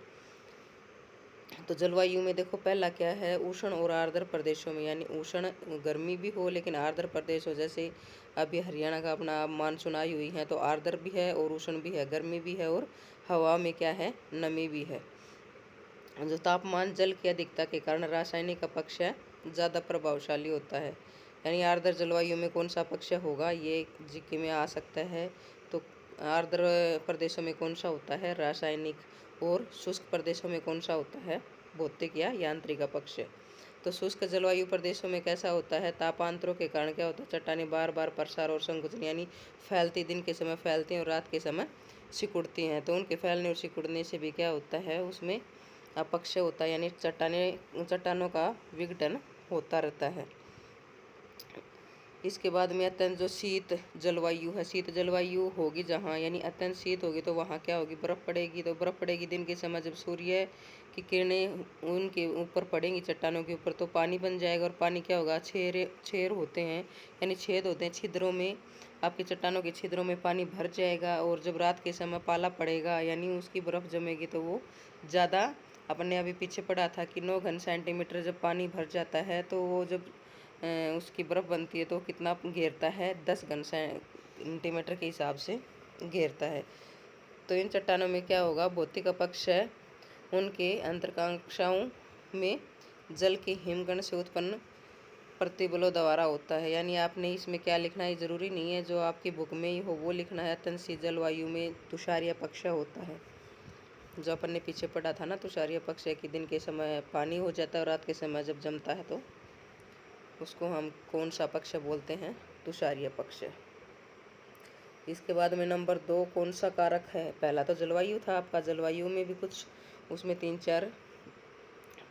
तो जलवायु में देखो पहला क्या है, उष्ण और आर्द्र प्रदेशों में, यानी उष्ण गर्मी भी हो लेकिन आर्द्र प्रदेश हो, जैसे अभी हरियाणा का अपना मानसून आई हुई है, तो आर्द्र भी है और उष्ण भी है, गर्मी भी है और हवा में क्या है, नमी भी है। जो तापमान, जल की अधिकता के कारण रासायनिक अपक्षय ज़्यादा प्रभावशाली होता है। यानी आर्द्र जलवायु में कौन सा अपक्षय होगा, ये जीके में आ सकता है। तो आर्द्र प्रदेशों में कौन सा होता है, रासायनिक, और शुष्क प्रदेशों में कौन सा होता है, भौतिक या यांत्रिक अपक्षय। तो शुष्क जलवायु प्रदेशों में कैसा होता है, तापांतरों के कारण क्या होता है, चट्टानें बार बार प्रसार और संकुचन यानी फैलती, दिन के समय फैलती हैं और रात के समय सिकुड़ती हैं। तो उनके फैलने और सिकुड़ने से भी क्या होता है, उसमें अपक्षय होता है, यानी चट्टानों का विघटन होता रहता है। इसके बाद में अत्यंत जो शीत जलवायु है, शीत जलवायु होगी जहाँ, यानी अत्यंत शीत होगी तो वहाँ क्या होगी, बर्फ़ पड़ेगी। तो बर्फ़ पड़ेगी दिन के समय, जब सूर्य की किरणें उनके ऊपर पड़ेंगी, चट्टानों के ऊपर, तो पानी बन जाएगा और पानी क्या होगा, छेर होते हैं, यानी छेद होते हैं, छिद्रों में, आपके चट्टानों के छिद्रों में पानी भर जाएगा। और जब रात के समय पाला पड़ेगा यानी उसकी बर्फ़ जमेगी तो वो ज़्यादा, अपन ने अभी पीछे पढ़ा था कि 9 घन सेंटीमीटर जब पानी भर जाता है तो वो जब उसकी बर्फ़ बनती है तो कितना घेरता है, 10 घन सेंटीमीटर के हिसाब से घेरता है। तो इन चट्टानों में क्या होगा, भौतिक अपक्षय उनके अंतरकांक्षाओं में जल के हिमकण से उत्पन्न प्रतिबलों द्वारा होता है। यानी आपने इसमें क्या लिखना है ज़रूरी नहीं है, जो आपकी बुक में ही हो वो लिखना है। अत्यंत जलवायु में तुषारीय पक्षी होता है, जो अपन ने पीछे पढ़ा था ना, तुषारीय पक्षी कि दिन के समय पानी हो जाता है और रात के समय जब जमता है तो उसको हम कौन सा पक्षी बोलते हैं? तुषारीय पक्षी। इसके बाद में नंबर 2 कौन सा कारक है? पहला तो जलवायु था आपका, जलवायु में भी कुछ उसमें 3-4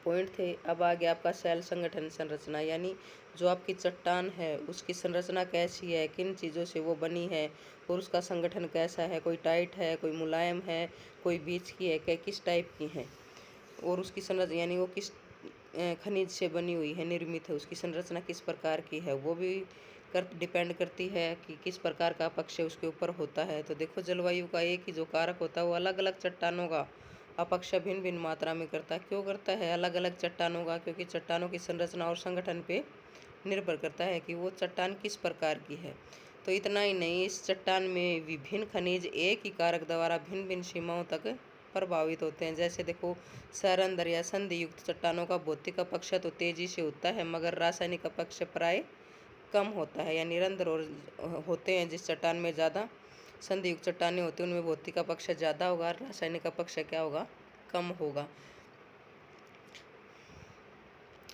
पॉइंट थे। अब आ गया आपका सेल संगठन संरचना, यानी जो आपकी चट्टान है उसकी संरचना कैसी है, किन चीज़ों से वो बनी है और उसका संगठन कैसा है, कोई टाइट है, कोई मुलायम है, कोई बीच की है, किस टाइप की है, और उसकी संरचना यानी वो किस खनिज से बनी हुई है, निर्मित है, उसकी संरचना किस प्रकार की है, वो भी डिपेंड करती है कि किस प्रकार का अपक्षय उसके ऊपर होता है। तो देखो जलवायु का एक ही जो कारक होता है वो अलग अलग चट्टानों का अपक्षय भिन्न भिन्न मात्रा में करता है। क्यों करता है अलग अलग चट्टानों का? क्योंकि चट्टानों की संरचना और संगठन पे निर्भर करता है कि वो चट्टान किस प्रकार की है। तो इतना ही नहीं, इस चट्टान में विभिन्न खनिज एक ही कारक द्वारा भिन्न भिन्न सीमाओं तक प्रभावित होते हैं। जैसे देखो सरंध्र या संधि युक्त चट्टानों का भौतिक अपक्षय तो तेजी से होता है, मगर रासायनिक अपक्षय प्राय कम होता है। यानी रंध्र और होते हैं जिस चट्टान में ज़्यादा संधि युक्त चट्टानें होती हैं उनमें भौतिक अपक्षय ज़्यादा होगा, रासायनिक अपक्षय क्या होगा? कम होगा।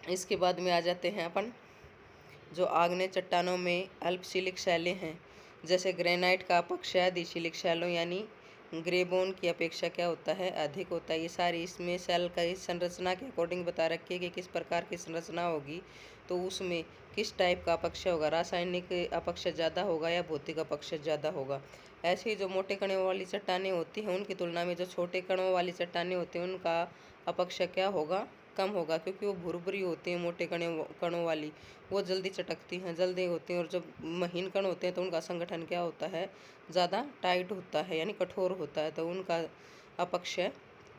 इसके बाद में आ जाते हैं अपन जो आग्नेय चट्टानों में अल्पशिलिक शैलें हैं, जैसे ग्रेनाइट का अपक्षय द्विशिलिक शैलों यानी ग्रेबोन की अपेक्षा क्या होता है? अधिक होता है। ये सारी इसमें सेल का इस संरचना के अकॉर्डिंग बता रखी है कि किस प्रकार की संरचना होगी तो उसमें किस टाइप का अपक्षय होगा, रासायनिक अपक्षय ज़्यादा होगा या भौतिक अपक्षय ज़्यादा होगा। ऐसे ही जो मोटे कणों वाली चट्टानें होती हैं उनकी तुलना में जो छोटे कणों वाली चट्टानें होती हैं उनका अपक्षय क्या होगा? कम होगा, क्योंकि वो भुरभुरी होती हैं। मोटे कणों वाली वो जल्दी चटकती हैं, जल्दी होती हैं, और जब महीन कण होते हैं तो उनका संगठन क्या होता है? ज़्यादा टाइट होता है यानी कठोर होता है, तो उनका अपक्षय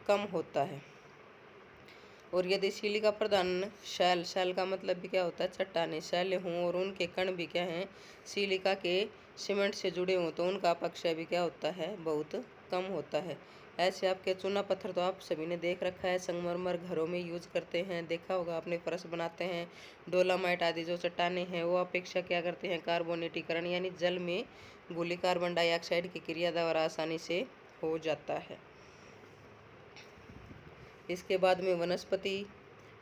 कम होता है। और यदि सिलिका प्रधान शैल का मतलब भी क्या होता है? चट्टानें शैल हों और उनके कण भी क्या हैं? सिलिका के सीमेंट से जुड़े हों तो उनका अपक्षय भी क्या होता है? बहुत कम होता है। ऐसे आपके चूना पत्थर तो आप सभी ने देख रखा है, संगमरमर घरों में यूज करते हैं, देखा होगा आपने, फर्श बनाते हैं। डोलामाइट आदि जो चट्टानें हैं वो अपेक्षा क्या करते हैं? कार्बोनेटीकरण यानी जल में घुली कार्बन डाइऑक्साइड की क्रिया द्वारा आसानी से हो जाता है। इसके बाद में वनस्पति,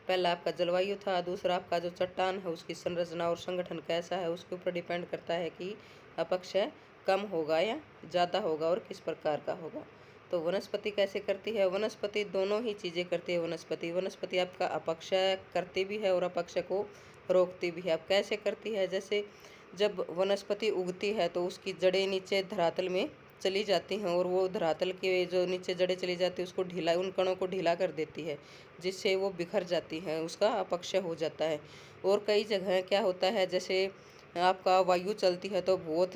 पहला आपका जलवायु था, दूसरा आपका जो चट्टान है उसकी संरचना और संगठन कैसा है उसके ऊपर डिपेंड करता है कि अपक्षय कम होगा या ज़्यादा होगा और किस प्रकार का होगा। तो वनस्पति कैसे करती है? वनस्पति दोनों ही चीज़ें करती है। वनस्पति आपका अपक्षय करती भी है और अपक्षय को रोकती भी है। अब कैसे करती है? जैसे जब वनस्पति उगती है तो उसकी जड़ें नीचे धरातल में चली जाती हैं और वो धरातल के जो नीचे जड़ें चली जाती है उसको ढीला, उन कणों को ढीला कर देती है जिससे वो बिखर जाती हैं, उसका अपक्षय हो जाता है। और कई जगह क्या होता है, जैसे आपका वायु चलती है तो बहुत,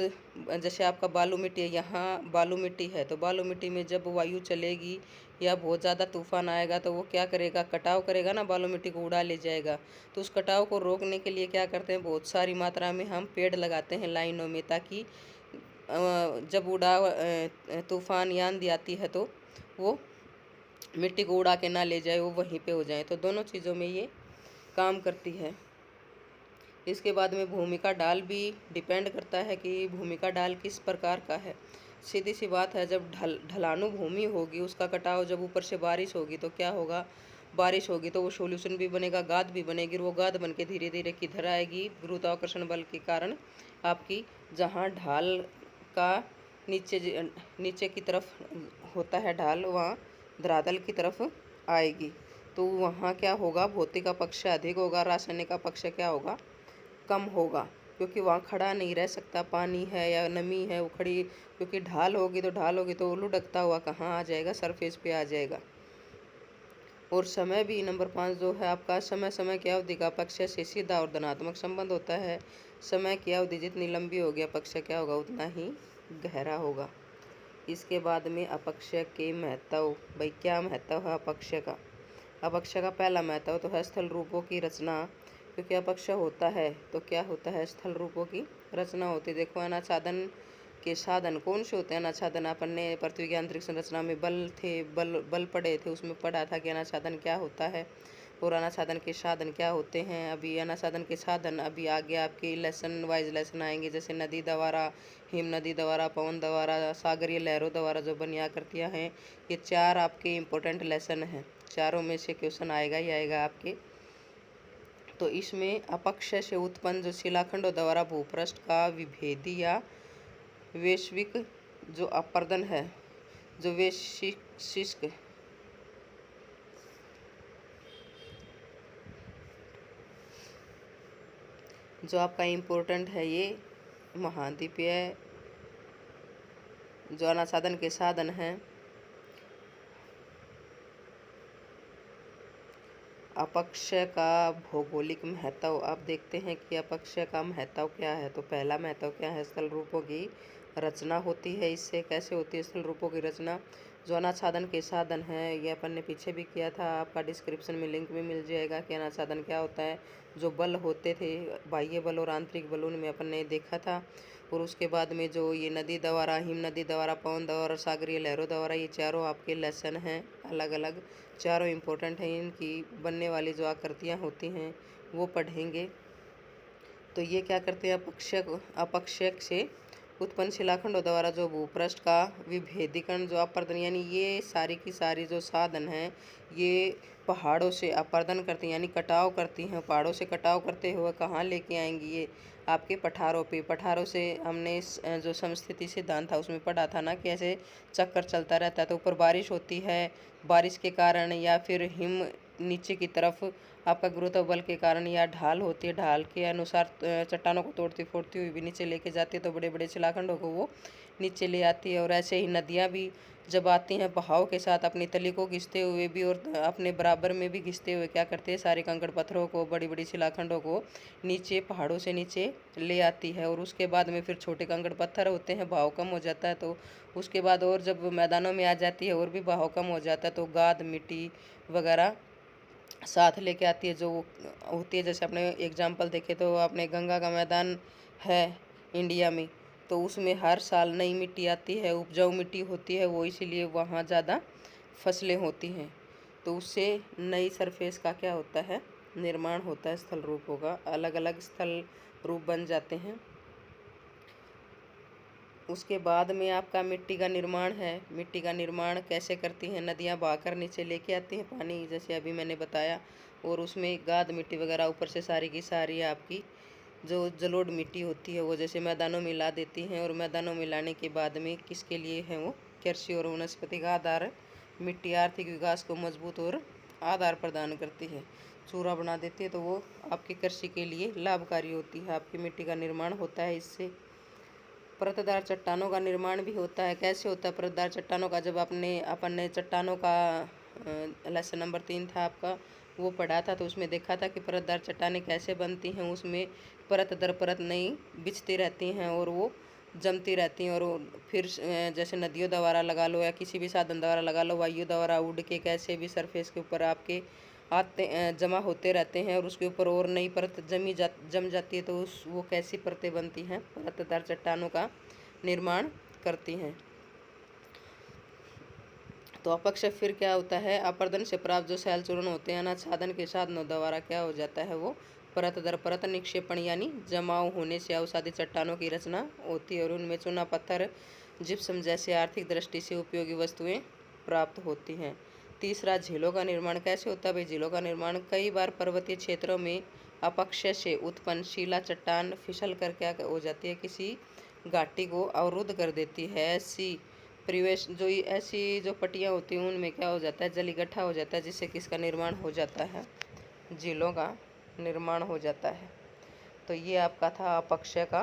जैसे आपका बालू मिट्टी है, यहाँ बालू मिट्टी है तो बालू मिट्टी में जब वायु चलेगी या बहुत ज़्यादा तूफान आएगा तो वो क्या करेगा? कटाव करेगा ना, बालू मिट्टी को उड़ा ले जाएगा। तो उस कटाव को रोकने के लिए क्या करते हैं? बहुत सारी मात्रा में हम पेड़ लगाते हैं लाइनों में, ताकि जब तूफान या आंधी आती है तो वो मिट्टी को उड़ा के ना ले जाए, वो वहीं पे हो जाए। तो दोनों चीज़ों में ये काम करती है। इसके बाद में भूमि का ढाल भी डिपेंड करता है कि भूमि का ढाल किस प्रकार का है। सीधी सी बात है, जब ढलानू भूमि होगी, उसका कटाव, जब ऊपर से बारिश होगी तो क्या होगा? बारिश होगी तो वो सोल्यूशन भी बनेगा, गाद भी बनेगी, वो गाद बन के धीरे धीरे किधर आएगी? गुरुत्वाकर्षण बल के कारण आपकी जहाँ ढाल का नीचे की तरफ होता है ढाल, वहाँ धरातल की तरफ आएगी। तो वहाँ क्या होगा? भौतिक अपक्षय अधिक होगा, रासायनिक अपक्षय क्या होगा? कम होगा, क्योंकि वहाँ खड़ा नहीं रह सकता, पानी है या नमी है वो खड़ी, क्योंकि ढाल होगी तो लुढ़कता हुआ कहाँ आ जाएगा? सरफेस पे आ जाएगा। और समय भी नंबर 5 जो है आपका, समय की अवधि का अपक्षय से सीधा और धनात्मक संबंध होता है। समय की अवधि जितनी लंबी होगी अपक्षय क्या होगा? उतना ही गहरा होगा। इसके बाद में अपक्षय के महत्व, भाई क्या महत्व है अपक्षय का? अपक्षय का पहला महत्व तो है स्थल रूपों की रचना, क्योंकि अपक्षय होता है तो क्या होता है? स्थल रूपों की रचना होती है। देखो अनाच्छादन के साधन कौन से होते हैं? अनाच्छादन अपन ने पृथ्वी की आंतरिक संरचना में बल थे, बल पड़े थे, उसमें पढ़ा था कि अनाच्छादन क्या होता है और अनाच्छादन के साधन क्या होते हैं। अभी अनाच्छादन के साधन अभी आगे आपके लेसन वाइज लेसन आएंगे, जैसे नदी द्वारा, हिम नदी द्वारा, पवन द्वारा, सागरीय लहरों द्वारा जो बनी आकृतियाँ हैं, ये 4 आपके इम्पोर्टेंट लेसन हैं। चारों में से क्वेश्चन आएगा ही आएगा आपके। तो इसमें अपक्षय से उत्पन्न जो शिलाखंडों द्वारा भूपृष्ठ का विभेदी या वैश्विक जो अपर्दन है, जो वैशिष्ट जो आपका इम्पोर्टेंट है, ये महाद्वीपीय जो अनाच्छादन के साधन हैं। अपक्षय का भौगोलिक महत्व आप देखते हैं कि अपक्षय का महत्व क्या है। तो पहला महत्व क्या है? स्थल रूपों की रचना होती है। इससे कैसे होती है स्थल रूपों की रचना? जो अनाच्छादन के साधन है, ये अपन ने पीछे भी किया था, आपका डिस्क्रिप्शन में लिंक भी मिल जाएगा कि अनाच्छादन क्या होता है। जो बल होते थे, बाह्य बल और आंतरिक बल, उनमें अपन ने देखा था। और उसके बाद में जो ये नदी द्वारा, हिम नदी द्वारा, पवन द्वारा, सागरीय लहरों द्वारा, ये चारों आपके लेसन हैं अलग अलग, चारों इम्पोर्टेंट हैं। इनकी बनने वाली जो आकृतियाँ होती हैं वो पढ़ेंगे। तो ये क्या करते हैं? अपक्षय से उत्पन्न शिलाखंडों द्वारा जो भूपृष्ठ का विभेदीकरण जो अपर्दन, यानी ये सारी की सारी जो साधन हैं, ये पहाड़ों से अपर्दन करती हैं, यानी कटाव करती हैं। पहाड़ों से कटाव करते हुए कहाँ लेके आएंगी? ये आपके पठारों पे। पठारों से हमने जो समस्थिति सिद्धांत था उसमें पढ़ा था ना कि ऐसे चक्कर चलता रहता है। तो ऊपर बारिश होती है, बारिश के कारण या फिर हिम नीचे की तरफ आपका गुरुत्व बल के कारण या ढाल होती है, ढाल के अनुसार चट्टानों को तोड़ती फोड़ती हुई भी नीचे लेके जाती है। तो बड़े बड़े शिलाखंडों को वो नीचे ले आती है। और ऐसे ही नदियाँ भी जब आती हैं बहाव के साथ, अपनी तली को घिसते हुए भी और अपने बराबर में भी घिसते हुए क्या करते हैं? सारे कंकड़ पत्थरों को, बड़ी बड़ी शिलाखंडों को नीचे, पहाड़ों से नीचे ले आती है। और उसके बाद में फिर छोटे कंकड़ पत्थर होते हैं, बहाव कम हो जाता है। तो उसके बाद और जब मैदानों में आ जाती है और भी बहाव कम हो जाता है, तो गाद, मिट्टी वगैरह साथ लेके आती है जो होती है। जैसे अपने एग्जाम्पल देखे तो आपने गंगा का मैदान है इंडिया में, तो उसमें हर साल नई मिट्टी आती है, उपजाऊ मिट्टी होती है वो, इसीलिए वहाँ ज़्यादा फसलें होती हैं। तो उससे नई सरफेस का क्या होता है? निर्माण होता है। स्थल रूपों का अलग अलग स्थल रूप बन जाते हैं। उसके बाद में आपका मिट्टी का निर्माण है। मिट्टी का निर्माण कैसे करती हैं? नदियाँ बहाकर नीचे लेके आती हैं पानी, जैसे अभी मैंने बताया। और उसमें गाद मिट्टी वगैरह ऊपर से सारी की सारी आपकी जो जलोढ़ मिट्टी होती है वो जैसे मैदानों में ला देती हैं। और मैदानों में लाने के बाद में किसके लिए है वो? कृषि और वनस्पति का आधार। मिट्टी आर्थिक विकास को मजबूत और आधार प्रदान करती है, चूरा बना देती है। तो वो आपकी कृषि के लिए लाभकारी होती है। आपकी मिट्टी का निर्माण होता है इससे। परतदार चट्टानों का निर्माण भी होता है। कैसे होता है परतदार चट्टानों का? जब अपन ने चट्टानों का लेसन नंबर 3 था आपका, वो पढ़ा था, तो उसमें देखा था कि परतदार चट्टानें कैसे बनती हैं। उसमें परत दर परत नई बिछती रहती हैं और वो जमती रहती हैं। और फिर जैसे नदियों द्वारा लगा लो या किसी भी साधन द्वारा लगा लो, वायु द्वारा उड़ के कैसे भी सरफेस के ऊपर आपके आते जमा होते रहते हैं और उसके ऊपर और नई परत जम जाती है। तो वो कैसी परतें बनती हैं? परतदार चट्टानों का निर्माण करती हैं। तो अपक्षय फिर क्या होता है? अपर्दन से प्राप्त जो शैल चूर्ण होते हैं अनाच्छादन के साधनों द्वारा क्या हो जाता है? वो परत दर परत निक्षेपण यानी जमाव होने से अवसादी चट्टानों की रचना होती है और उनमें चूना पत्थर, जिप्सम जैसे आर्थिक दृष्टि से उपयोगी वस्तुएं प्राप्त होती हैं। तीसरा, झीलों का निर्माण कैसे होता है भाई? झीलों का निर्माण कई बार पर्वतीय क्षेत्रों में अपक्षय से उत्पन्न शिला चट्टान फिसल कर क्या हो जाती है? किसी घाटी को अवरुद्ध कर देती है। ऐसी जो पट्टियाँ होती हैं उनमें क्या हो जाता है? जल इकट्ठा हो जाता है, जिससे किसका निर्माण हो जाता है? झीलों का निर्माण हो जाता है। तो ये आपका था अपक्षय का।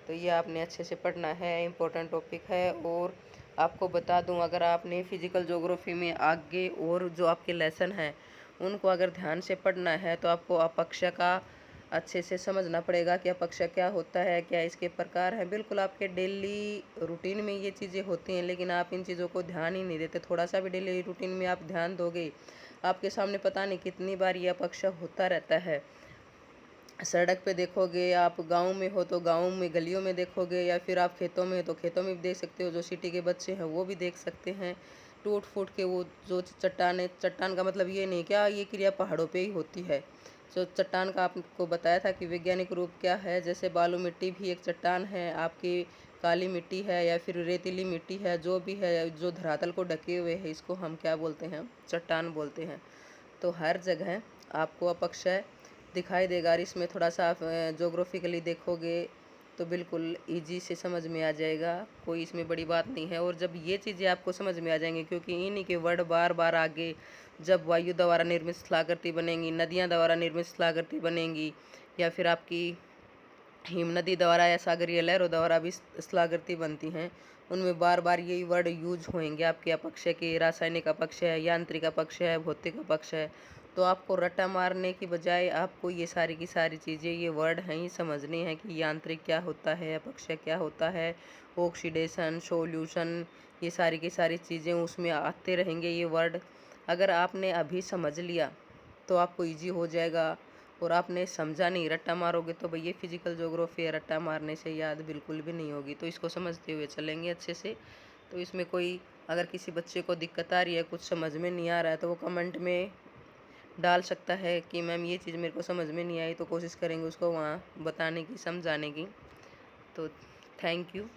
तो ये आपने अच्छे से पढ़ना है, इम्पोर्टेंट टॉपिक है। और आपको बता दूं, अगर आपने फिजिकल ज्योग्राफी में आगे और जो आपके लेसन हैं उनको अगर ध्यान से पढ़ना है तो आपको अपक्षय का अच्छे से समझना पड़ेगा कि अपक्षय क्या होता है, क्या इसके प्रकार हैं। बिल्कुल आपके डेली रूटीन में ये चीज़ें होती हैं, लेकिन आप इन चीज़ों को ध्यान ही नहीं देते। थोड़ा सा भी डेली रूटीन में आप ध्यान दोगे, आपके सामने पता नहीं कितनी बार ये अपक्षय होता रहता है। सड़क पे देखोगे, आप गाँव में हो तो गाँव में गलियों में देखोगे, या फिर आप खेतों में हो तो खेतों में भी देख सकते हो। जो सिटी के बच्चे हैं वो भी देख सकते हैं टूट-फूट के वो जो चट्टानें। चट्टान का मतलब ये नहीं क्या ये क्रिया पहाड़ों पे ही होती है। जो चट्टान का आपको बताया था कि वैज्ञानिक रूप क्या है, जैसे बालू मिट्टी भी एक चट्टान है, आपकी काली मिट्टी है या फिर रेतीली मिट्टी है, जो भी है जो धरातल को ढके हुए है, इसको हम क्या बोलते हैं, चट्टान बोलते हैं। तो हर जगह आपको अपक्षय दिखाई देगा। और इसमें थोड़ा सा आप जोग्राफिकली देखोगे तो बिल्कुल इजी से समझ में आ जाएगा, कोई इसमें बड़ी बात नहीं है। और जब ये चीज़ें आपको समझ में आ जाएंगी, क्योंकि इन्हीं के वर्ड बार बार आगे जब वायु द्वारा निर्मित स्थलाकृति बनेंगी, नदियाँ द्वारा निर्मित स्थलाकृति बनेंगी, या फिर आपकी हिम नदी द्वारा या सागरीय लहरों द्वारा भी स्थलाकृति बनती हैं, उनमें बार बार यही वर्ड यूज होंगे आपके अपक्षय के। रासायनिक अपक्षय है, यांत्रिक अपक्षय है, भौतिक अपक्षय है। तो आपको रट्टा मारने की बजाय आपको ये सारी की सारी चीज़ें, ये वर्ड हैं ही समझनी है कि यांत्रिक क्या होता है, अपक्षय क्या होता है, ऑक्सीडेशन, सोल्यूशन, ये सारी की सारी चीज़ें उसमें आते रहेंगे ये वर्ड। अगर आपने अभी समझ लिया तो आपको ईजी हो जाएगा। और आपने समझा नहीं, रट्टा मारोगे तो भैया फिजिकल ज्योग्राफी है, रट्टा मारने से याद बिल्कुल भी नहीं होगी। तो इसको समझते हुए चलेंगे अच्छे से। तो इसमें कोई अगर किसी बच्चे को दिक्कत आ रही है, कुछ समझ में नहीं आ रहा है, तो वो कमेंट में डाल सकता है कि मैम ये चीज़ मेरे को समझ में नहीं आई। तो कोशिश करेंगे उसको वहाँ बताने की, समझाने की। तो थैंक यू।